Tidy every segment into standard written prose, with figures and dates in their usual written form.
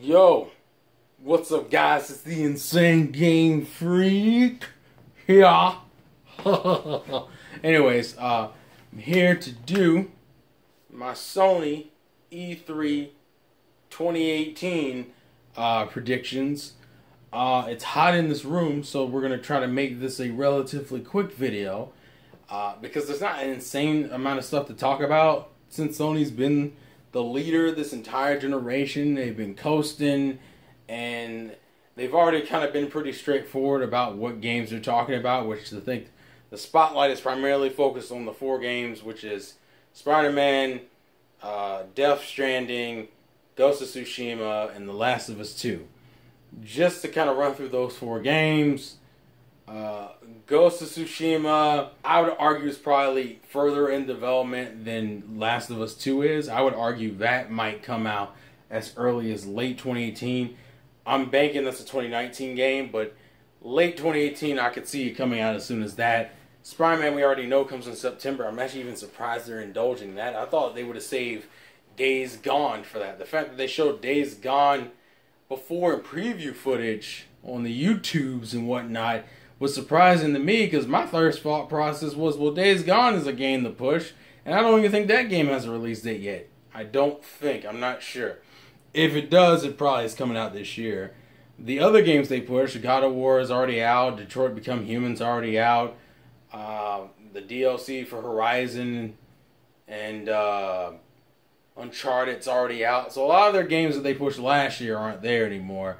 Yo, what's up guys? It's the Insane Game Freak here. Anyways, I'm here to do my Sony E3 2018 predictions. It's hot in this room, so we're going to try to make this a relatively quick video because there's not an insane amount of stuff to talk about since Sony's been the leader this entire generation. They've been coasting, and they've already kind of been pretty straightforward about what games they're talking about, which I think the spotlight is primarily focused on the 4 games, which is Spider-Man, Death Stranding, Ghost of Tsushima, and The Last of Us 2. Just to kind of run through those 4 games, Ghost of Tsushima, I would argue, is probably further in development than Last of Us 2 is. I would argue that might come out as early as late 2018. I'm banking that's a 2019 game, but late 2018, I could see it coming out as soon as that. Spider-Man, we already know, comes in September. I'm actually even surprised they're indulging that. I thought they would have saved Days Gone for that. The fact that they showed Days Gone before in preview footage on the YouTubes and whatnot was surprising to me, because my first thought process was, well, Days Gone is a game to push, and I don't even think that game has a release date yet. I don't think. I'm not sure. If it does, it probably is coming out this year. The other games they push, God of War is already out, Detroit Become Human's already out, the DLC for Horizon and Uncharted's already out. So a lot of their games that they pushed last year aren't there anymore.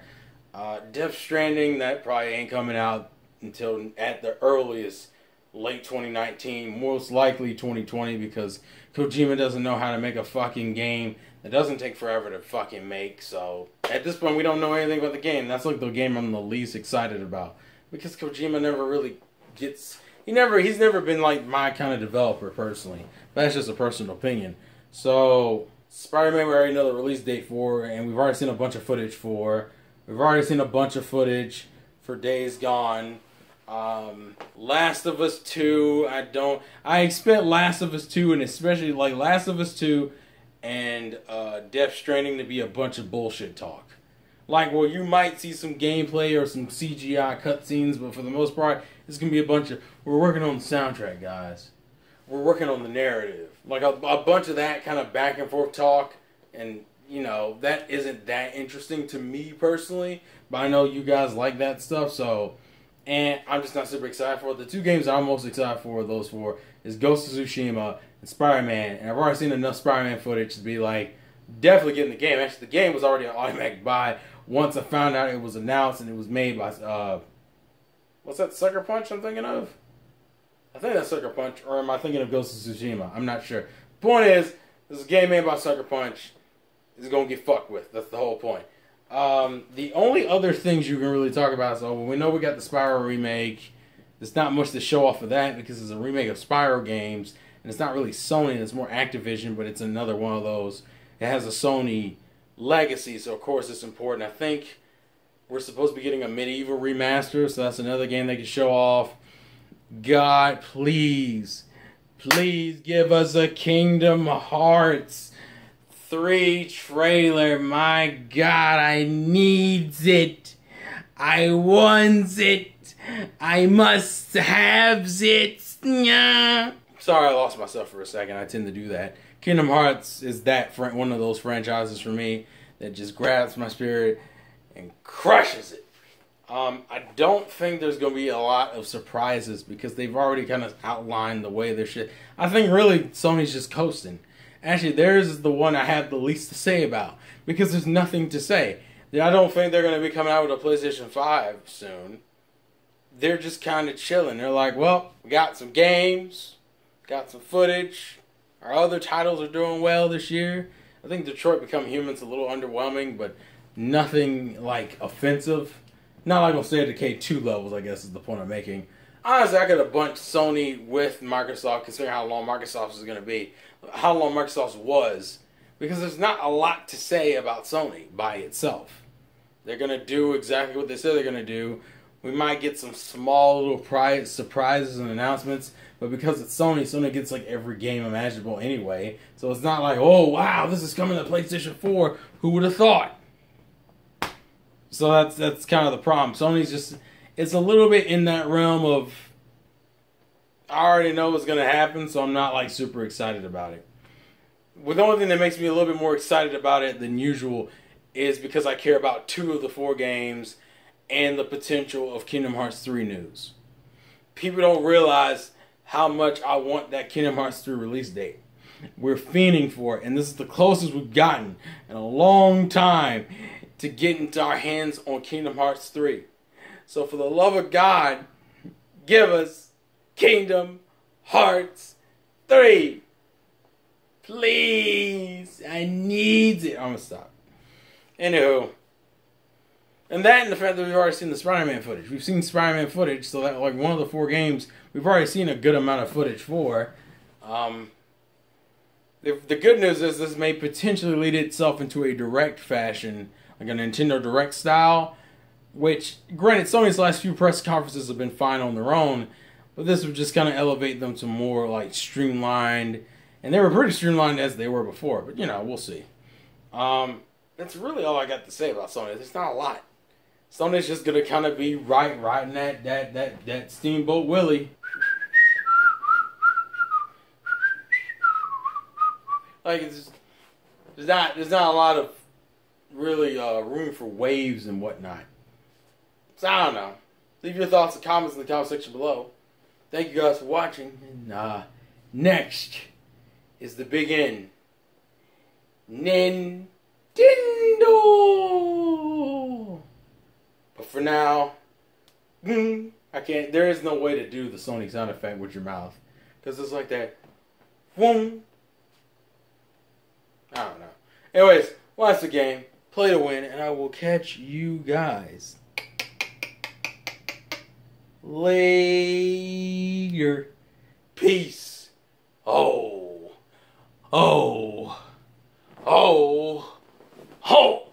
Death Stranding, that probably ain't coming out until at the earliest late 2019, most likely 2020, because Kojima doesn't know how to make a fucking game that doesn't take forever to fucking make. So at this point, we don't know anything about the game. That's like the game I'm the least excited about, because Kojima never really gets, he's never been like my kind of developer personally. But that's just a personal opinion. So Spider-Man, we already know the release date for, and we've already seen a bunch of footage for. We've already seen a bunch of footage for Days Gone. Last of Us 2, I expect Last of Us 2, and especially like Last of Us 2 and Death Stranding, to be a bunch of bullshit talk. Like, well, you might see some gameplay or some CGI cutscenes, but for the most part, it's going to be a bunch of, we're working on the soundtrack, guys. We're working on the narrative. Like a bunch of that kind of back and forth talk, and you know, that isn't that interesting to me personally, but I know you guys like that stuff, so, and I'm just not super excited for it. The 2 games I'm most excited for, those 4, is Ghost of Tsushima and Spider-Man, and I've already seen enough Spider-Man footage to be like, definitely getting the game. Actually, the game was already an automatic buy once I found out it was announced and it was made by, what's that, Sucker Punch I'm thinking of? I think that's Sucker Punch, or am I thinking of Ghost of Tsushima? I'm not sure. Point is, this is a game made by Sucker Punch. It's going to get fucked with. That's the whole point. The only other things you can really talk about is, well, we know we got the Spyro remake. There's not much to show off of that because it's a remake of Spyro games, and it's not really Sony, it's more Activision, but it's another one of those. It has a Sony legacy, so of course it's important. I think we're supposed to be getting a Medieval remaster, so that's another game they can show off. God, please give us a Kingdom Hearts 3 trailer. My God, I needs it. I wants it. I must have it. Yeah. Sorry, I lost myself for a second. I tend to do that. Kingdom Hearts is one of those franchises for me that just grabs my spirit and crushes it. I don't think there's going to be a lot of surprises because they've already kind of outlined the way their shit. I think really Sony's just coasting. Actually, theirs is the one I have the least to say about because there's nothing to say. I don't think they're going to be coming out with a PlayStation 5 soon. They're just kind of chilling. They're like, well, we got some games, got some footage. Our other titles are doing well this year. I think Detroit Become Human's a little underwhelming, but nothing like offensive. Not like on State of Decay 2 levels, I guess is the point I'm making. Honestly, I could have bunched Sony with Microsoft, considering how long Microsoft's is going to be. How long Microsoft's was. Because there's not a lot to say about Sony by itself. They're going to do exactly what they said they're going to do. We might get some small little surprises and announcements. But because it's Sony, Sony gets like every game imaginable anyway. So it's not like, oh wow, this is coming to PlayStation 4. Who would have thought? So that's kind of the problem. Sony's just, it's a little bit in that realm of, I already know what's going to happen, so I'm not like super excited about it. Well, the only thing that makes me a little bit more excited about it than usual is because I care about 2 of the 4 games and the potential of Kingdom Hearts 3 news. People don't realize how much I want that Kingdom Hearts 3 release date. We're fiending for it, and this is the closest we've gotten in a long time to getting to our hands on Kingdom Hearts 3. So for the love of God, give us Kingdom Hearts 3. Please. I need it. I'm going to stop. Anywho. And that and the fact that we've already seen the Spider-Man footage. We've seen Spider-Man footage, so that like one of the 4 games we've already seen a good amount of footage for. The good news is this may potentially lead itself into a direct fashion, like a Nintendo Direct style, which, granted, Sony's last few press conferences have been fine on their own, but this would just kind of elevate them to more like streamlined, and they were pretty streamlined as they were before, but you know, we'll see. That's really all I got to say about Sony. There's not a lot. Sony's just gonna kind of be riding that Steamboat Willie. Like there's not a lot of really room for waves and whatnot. So I don't know. Leave your thoughts and comments in the comment section below. Thank you guys for watching. And next is the big N. Nintendo. But for now, I can't. There is no way to do the Sony sound effect with your mouth, because it's like that. Boom. I don't know. Anyways, watch the game, play to win, and I will catch you guys later. Peace. Oh,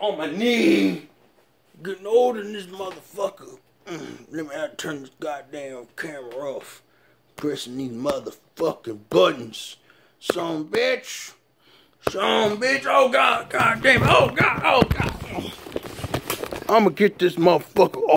on my knee. Getting older than this motherfucker. Let me have to turn this goddamn camera off. Pressing these motherfucking buttons. Son bitch. Oh God damn it. Oh God. I'm gonna get this motherfucker off.